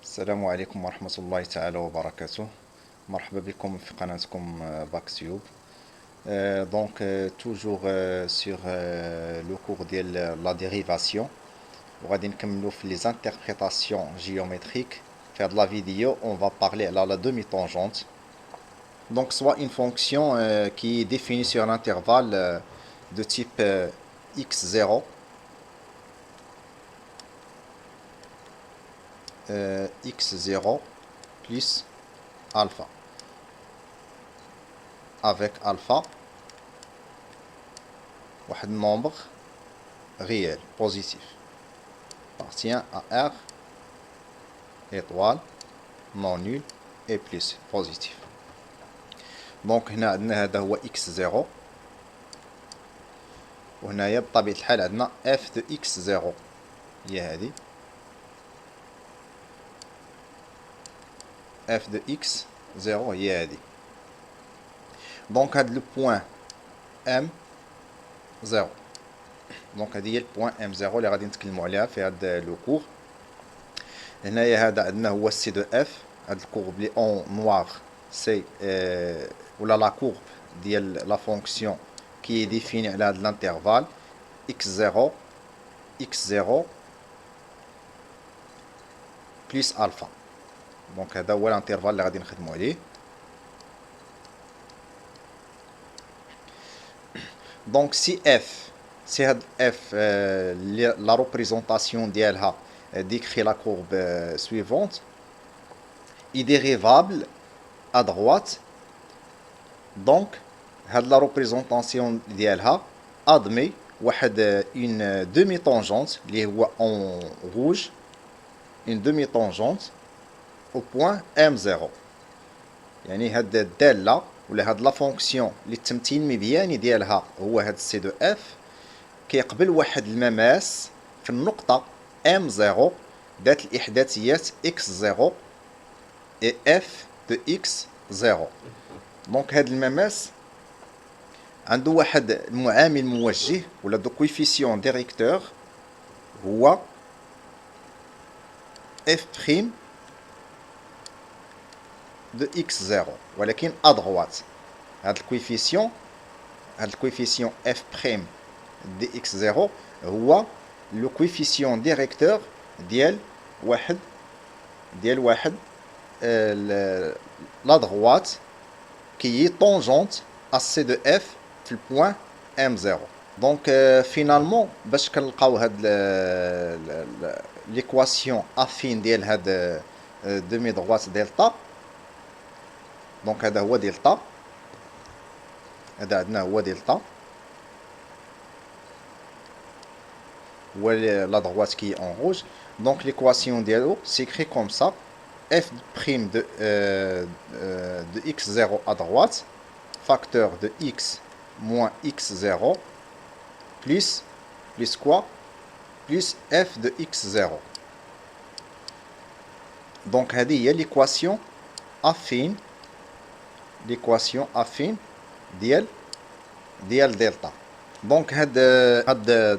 السلام عليكم ورحمة الله تعالى وبركاته. مرحبا بكم في قناتكم باكسيوب. toujours sur le cours ديال la dérivation وغادي نكملو في les interprétations géométriques. في هاد la vidéo on va parler على la demi-tangente, donc soit une fonction qui est définie sur un intervalle de type x0 x0 plus alpha, avec alpha un nombre réel positif appartient à R étoile non nul et plus positif. donc هنا عندنا هذا هو x0 وهنايا بطبيعة الحال عندنا f de x0 هي هذه f de x0 هي هذه. دونك هاد لو بوين m0، دونك هذه هي البوين m0 اللي غادي نتكلموا عليها في هاد لو كور. هنايا هذا عندنا هو سي دو اف، هاد الكورب لي اون نوار سي ولا لا كورب ديال لا فونكسيون كي ديفيني على هاد الانترفال x0 x0 بلس الفا. دونك هذا هو الانترفال اللي غادي نخدموا عليه. دونك سي اف، سي هاد اف لا ريبريزونطاسيون ديالها décrit la courbe suivante est dérivable à droite. donc هاد la représentation ديالها admet واحد une demi-tangente اللي هو en rouge، une demi-tangente au point m0. يعني هاد الدالة ولا هاد لا فونكسيون اللي التمثيل مبياني ديالها هو هاد سي دو اف كيقبل واحد المماس في النقطة m0 ذات الإحداثيات x0 et f de x0. دونك هاد المماس عنده واحد المعامل موجه ولا دو كويفيسيون ديريكتور هو f prime de x0، ولكن à droite. هاد الكويفيسيون f prime de x0 هو لو كويفيسيون ديريكتور ديال واحد لا droite qui est tangente à c de f في البوان m0. دونك فينالمون باش كنلقاو هاد ليكواسيون افين ديال هاد دومي دغوات دلتا. دونك هذا هو دلتا، هذا عندنا هو دلتا هو لا droite qui est en rouge. donc l'équation dialo s'écrit comme ça: f prime de x0 à droite facteur de x moins x0 plus quoi, plus f de x0. donc هذه هي l'équation affine ديال دلتا. donc هاد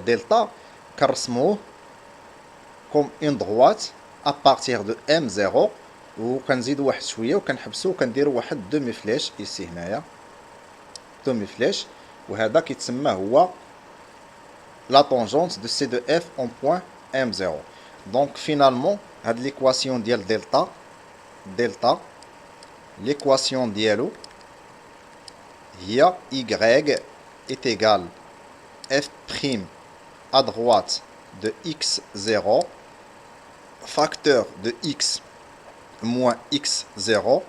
دلتا كنرسموه comme une droite à partir de m0 وكنزيدو واحد شويه وكنحبسو وكنديرو واحد دومي فليش ici هنايا دومي فليش، وهذا كيتسمى هو la tangente de c de f en point m0. donc finalement هاد l'équation ديال دلتا l'équation ديالو هي y est égal f prime à droite de x0 facteur de x moins x0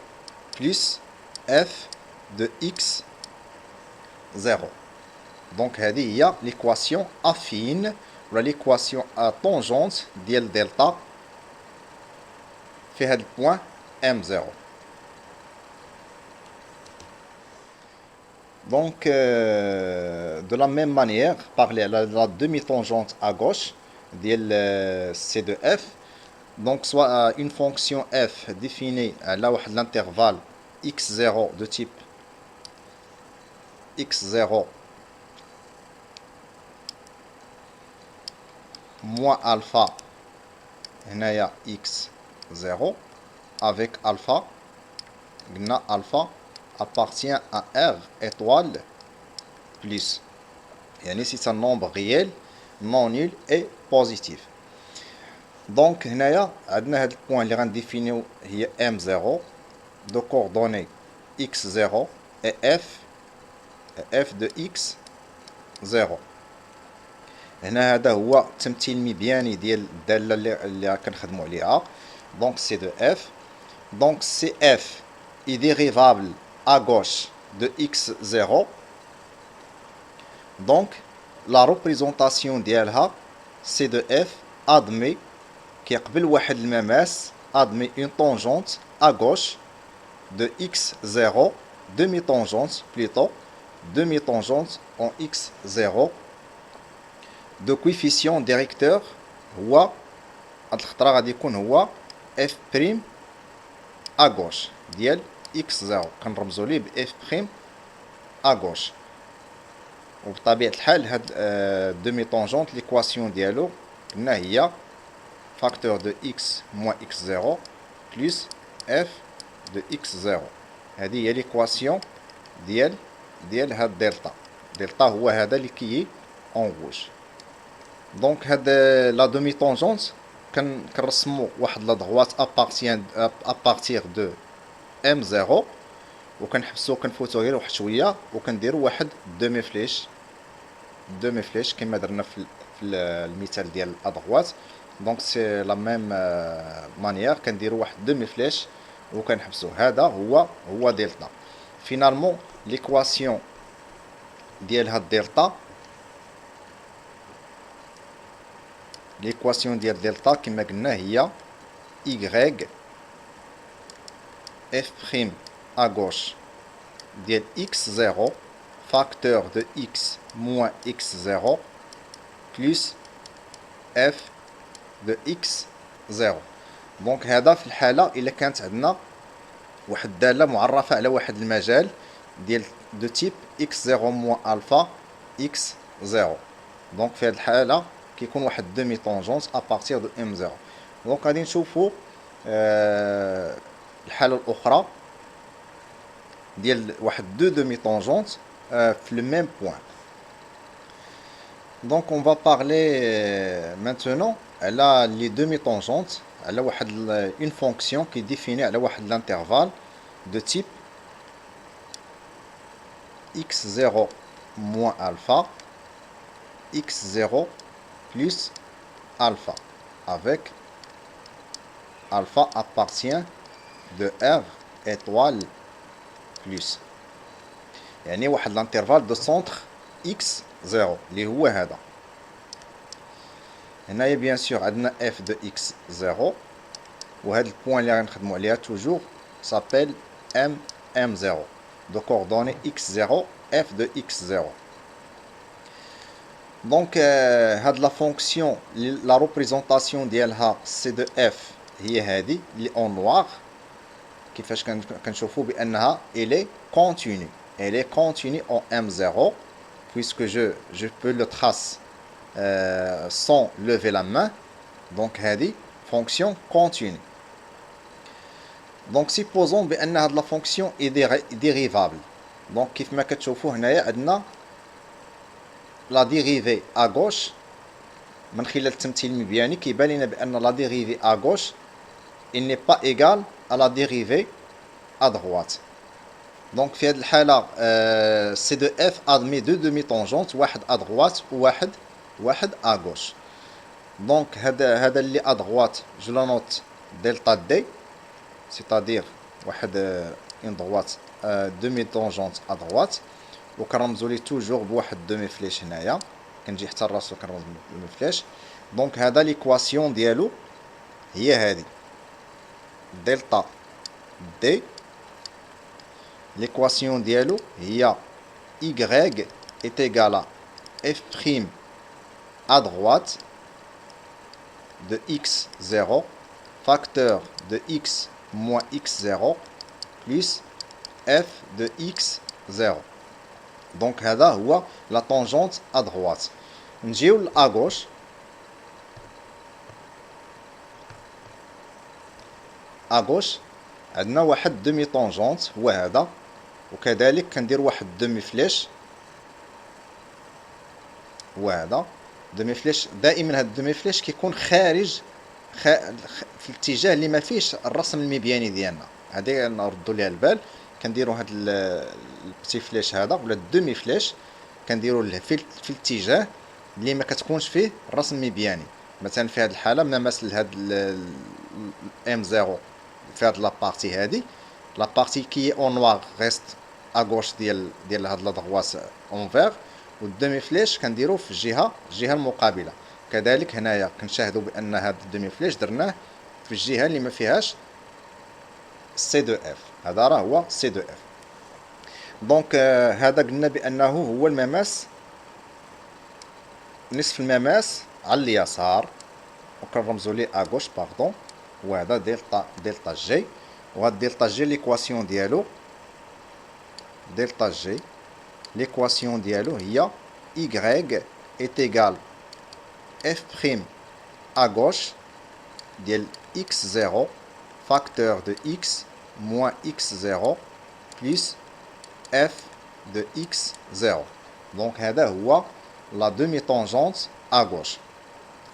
plus f de x0. donc هذه هي l'équation affine ولا l'équation à tangente ديال دلتا في هذا البوان m0. donc de la même manière parler à la demi-tangente à gauche ديال c de f. donc soit une fonction f définie à واحد l'intervalle x0 de type x0 moins alpha هنايا x 0 avec alpha. Alpha appartient à R étoile plus. Yani si c'est un nombre réel, non nul et positif. Donc, هنايا عندنا هذا البوان اللي غنديفينيو هي M0 de coordonnées x0 et f de x0. هنا هذا هو التمثيل المبياني ديال الدالة اللي كنخدمو عليها. Donc c'est de f. Donc c'est f est dérivable à gauche de x0. Donc la représentation ديالها c'est de f admet كيقبل واحد المماس admet une tangente à gauche de x0 demi-tangente plutôt demi-tangente en x0 de coefficient directeur هو هاد الخطرة غادي يكون هو f prime à gauche ديال x0 كنرمزو ليه ب f prime à gauche. وبطبيعة الحال هاد demi tangente l'équation ديالو قلنا هي facteur de x moins x0 plus f de x0. هذه هي l'équation ديال هاد دلتا هو هذا اللي كيي en rouge. دونك هاد لا demi tangente كنرسمو واحد لا droite à partir de m0 وكنحبسو كنفوتو غير واحد شويه وكنديرو واحد دومي فليش كما درنا في المثال ديال ادغوات. دونك سي لا ميم مانيير كنديرو واحد دومي فليش وكنحبسو. هذا هو دلتا. فينالمون ليكواسيون ديال هاد دلتا l'équation ديال دلتا كما قلنا هي y f prime à gauche ديال x0 facteur de x moins x0 plus f de x0. دونك هذا في الحالة إلا كانت عندنا واحد الدالة معرفة على واحد المجال ديال دو تيب x0 moins alpha x0. دونك في هذه الحالة كيكون واحد دومي طونجونس ا بارتير دو ام 0. دونك غادي نشوفوا الحاله الاخرى ديال واحد دو دومي طونجونس في لو ميم بوين. دونك اون فا بارلي مانتونون على لي دومي طونجونس على واحد اون فونكسيون كي ديفيني على واحد لانترفال دو تيب x0 moins alpha x0 plus alpha avec alpha appartient de R étoile plus. يعني واحد الانترفال دو سونتر x0 اللي هو هذا. هنايا بيان سور عندنا f de x0 وهاد البوان اللي غنخدمو عليها توجور s'appelle m0 de coordonnées x0 f de x0. Donc هاد لا فونكسيون لا ريبريزونطاسيون ديالها سي دو اف هي هادي اللي اون نوار. كيفاش كنشوفوا بانها elle est continue en m0 puisque je peux le tracer sans lever la main. Donc هادي fonction continue. Donc supposons بان هاد لا فونكسيون est dérivable. Donc كيف ما كتشوفوا هنايا عندنا لا ديريفي à gauche. من خلال التمثيل المبياني كيبان لنا بان لا ديريفي à gauche il n'est pas égal à la dérivée à droite. Donc في هذه الحالة سي دو اف admet deux demi-tangentes واحد à droite وواحد à gauche. Donc هذا اللي à droite je le note delta d c'est-à-dire واحد une droite demi-tangente à droite وكنرمزو ليه توجور بواحد دومي فليش هنايا كنجي حتى لراسو كنرمز دومي فليش. دونك هذا ليكواسيون ديالو هي هذه دلتا دي. ليكواسيون ديالو هي y est égal à f prime à droite de x0 facteur de x moins x0 plus f de x0. Donc هذا هو la tangente à droite. نجيو à gauche. اغوش عندنا واحد دومي طونجونت هو هذا، وكذلك كندير واحد دومي فليش هو هذا. دومي فليش دائما هاد الدومي فليش كيكون خارج في الاتجاه اللي ما فيش الرسم المبياني ديالنا. هذه نردوا ليها البال، كنديروا هاد البتي فليش هذا ولا الدومي فليش كنديروا في الاتجاه اللي ما كتكونش فيه الرسم المبياني. مثلا في هذه الحاله منامس لهاد ام 0 في هاد لابارتي هادي، لابارتي كي اون نوار ريست اغوش ديال هاد لا دغواط اون فيغ، والدومي فليش كنديرو في الجهه المقابله. كذلك هنايا كنشاهدوا بان هاد الدومي فليش درناه في الجهه اللي ما فيهاش سي دو اف. هذا راه هو سي دو اف. دونك هذا قلنا بانه هو المماس، نصف المماس على اليسار، وكنرمزوا ليه اغوش باردون. وهذا دلتا جي، وهاد دلتا جي ليكواسيون ديالو دلتا جي l'équation ديالو هي y est égal f' à gauche ديال x0 facteur de x moins x0 plus f de x0. donc هذا هو la demi-tangente à gauche.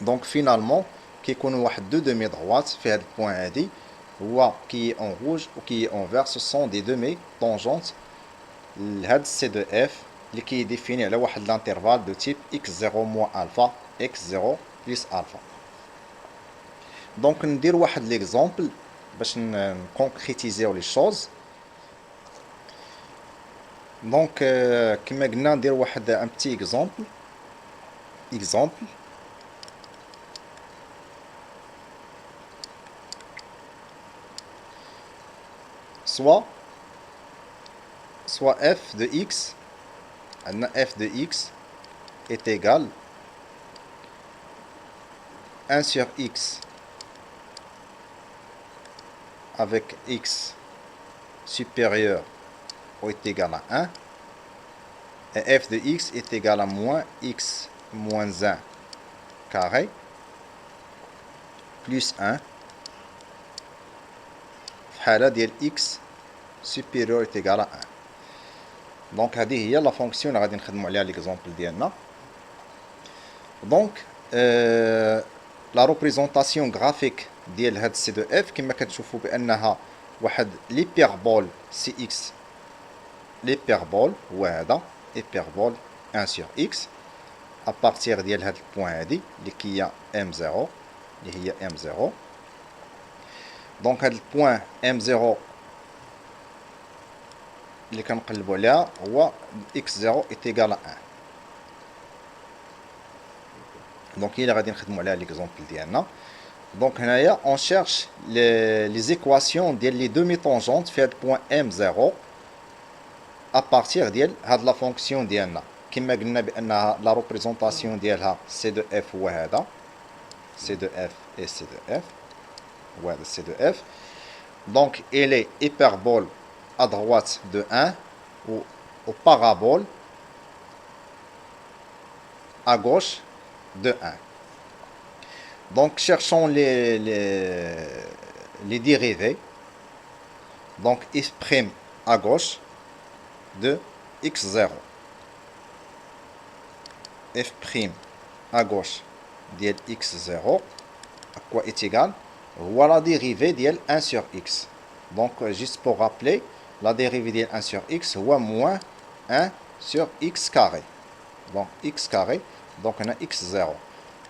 donc finalement كيكونوا واحد دو demi droite في هاد البوان هادي، هو qui est en rouge ou qui est en vert. ce sont des demi-tangentes لهاد السي دو اف اللي كيديفيني على واحد لانترفال دو تيب x0 موان الفا x0 بلس الفا. دونك ندير واحد ليكزامبل باش نكونكريتيزيو لي شوز. دونك كما قلنا ندير واحد ان بتي اكزامبل soit f de x, f de x est égal 1 sur x avec x supérieur ou est égal à 1, et f de x est égal à moins x moins 1 carré plus 1 في حالة ديال x supérieur est égal à 1. دونك هذه هي لا فونكسيون اللي غادي نخدموا عليها ليكزامبل ديالنا. دونك لا ريبريزونطاسيون غرافيك ديال هاد سي دو اف كما كتشوفوا بانها واحد ليبيربول سي اكس. ليبيربول هو هذا ليبيربول 1 sur x ابارتيغ ديال هاد البوان هادي اللي هي ام 0 اللي هي ام 0. دونك هاد البوان ام 0 اللي كنقلبوا عليها هو x0 est égal à 1. دونك هي اللي غادي نخدموا عليها ليكزامبل ديالنا. دونك هنايا اون شيرش لي زيكواسيون ديال لي دومي طونجونت في هاد البوان m0 ابارتيغ ديال هاد لا فونكسيون ديالنا. كما قلنا بانها لا ريبريزونطاسيون ديالها سي دو اف هو هذا سي دو اف اي سي دو اف هو هذا سي دو اف. دونك elle est hyperbole à droite de 1 ou au parabole à gauche de 1. Donc cherchons les dérivés. Donc f' à gauche de x0. f' à gauche de x0 à quoi est égal? Voilà la dérivée de 1 sur x. Donc juste pour rappeler, la dérivée de 1 sur x ou moins 1 sur x carré. Donc x carré, donc on a x0.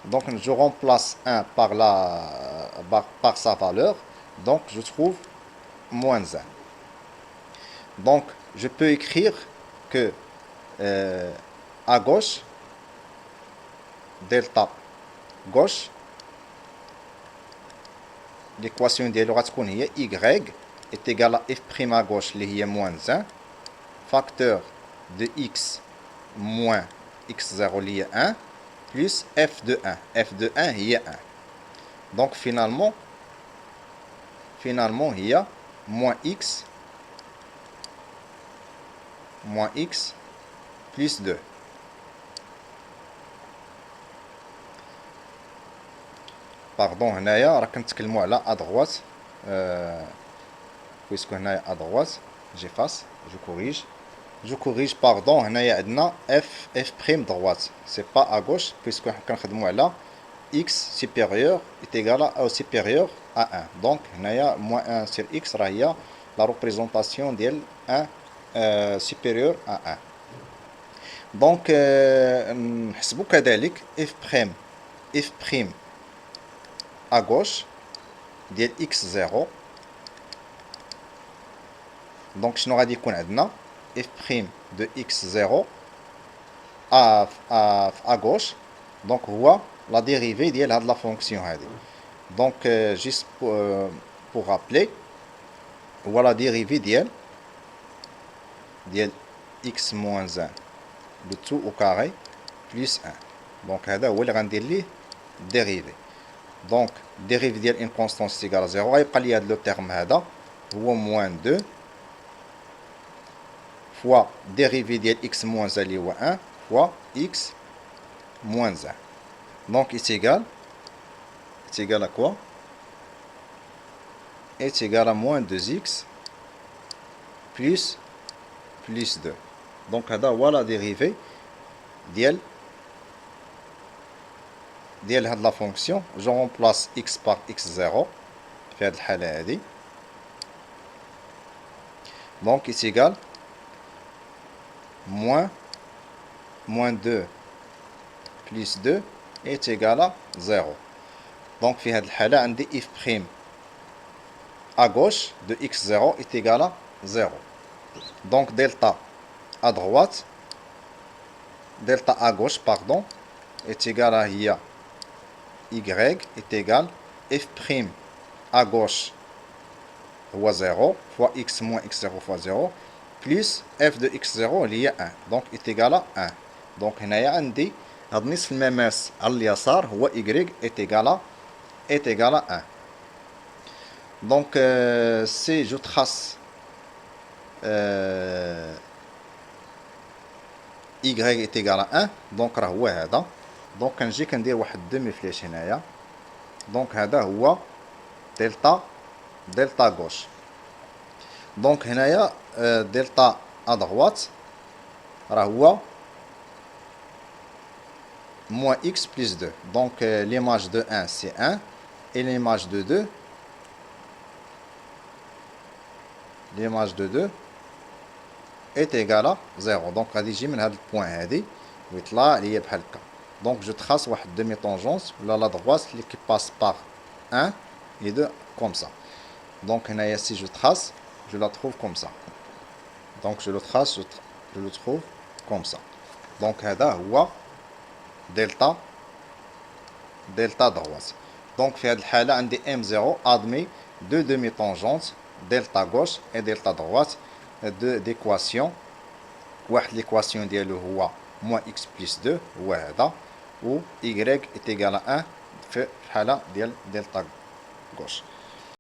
Donc je remplace 1 par sa valeur, donc je trouve moins 1. Donc je peux écrire que à gauche, delta gauche, l'équation de y est égal à f' à gauche, qui est moins 1, facteur de x moins x0 lié 1, plus f de 1. f de 1 il y a 1. Donc finalement il y a moins x plus 2. Pardon, هنايا راه كنتكلموا على à droite puisque هنايا à droite j'efface, je corrige pardon. هنايا عندنا f prime droite, c'est pas à gauche puisque كنخدموا على x supérieur est égal à ou supérieur à 1. donc هنايا moins 1 sur x راه هي la représentation ديال 1 supérieur à 1. donc نحسبوا كذلك f prime à gauche ديال x0. donc شنو غادي يكون عندنا f prime de x0 à gauche, donc هو la dérivée ديال هاد la fonction هادي. donc juste pour rappeler, هو la dérivée ديال x moins 1 le tout au carré plus 1. donc هذا هو اللي غندير ليه dérivée. donc dérivée ديال une constante égale à 0 غيبقى لي هاد لو terme هذا هو moins 2 fois dérivée ديال x moins 1 اللي هو 1 fois x moins 1. donc est égal à quoi? est égal à moins 2x plus 2. donc هذا هو la dérivée ديال هاد la fonction. je remplace x par x0 في هاد الحالة هادي. donc est égal moins 2 plus 2 est égal à 0. donc في هذه الحالة عندي f prime à gauche de x0 est égal à 0. donc delta à droite, delta à gauche pardon, est égal à y est égal f prime à gauche هو 0 fois x moins x0 fois 0 plus f de x0 اللي هي 1 donc est égal à 1. donc هنايا عندي هاد نصف المماس على اليسار هو y est égal à 1. donc si je trace y est égal à 1 donc راه هو هذا. donc كنجي كندير واحد demi flèche هنايا. donc هذا هو delta gauche. donc هنايا delta à droite راه هو moins x plus 2. donc l'image de 1 c'est 1 et l'image de 2 est égale à 0. donc غادي يجي من هذا البوان هادي ويطلع ليا بحال هكا. donc je trace واحد demi tangente ولا la droite qui passe par 1 et 2 comme ça. donc هنايا si je trace je la trouve comme ça. donc je le trace, je le trouve comme ça. donc هذا هو delta droite. donc في هذه الحالة عندي M0 admet deux demi-tangentes delta gauche et delta droite d'équation. واحد l'équation ديالو هو moins x plus 2 هو هذا و y est égal à 1 في الحالة ديال delta gauche.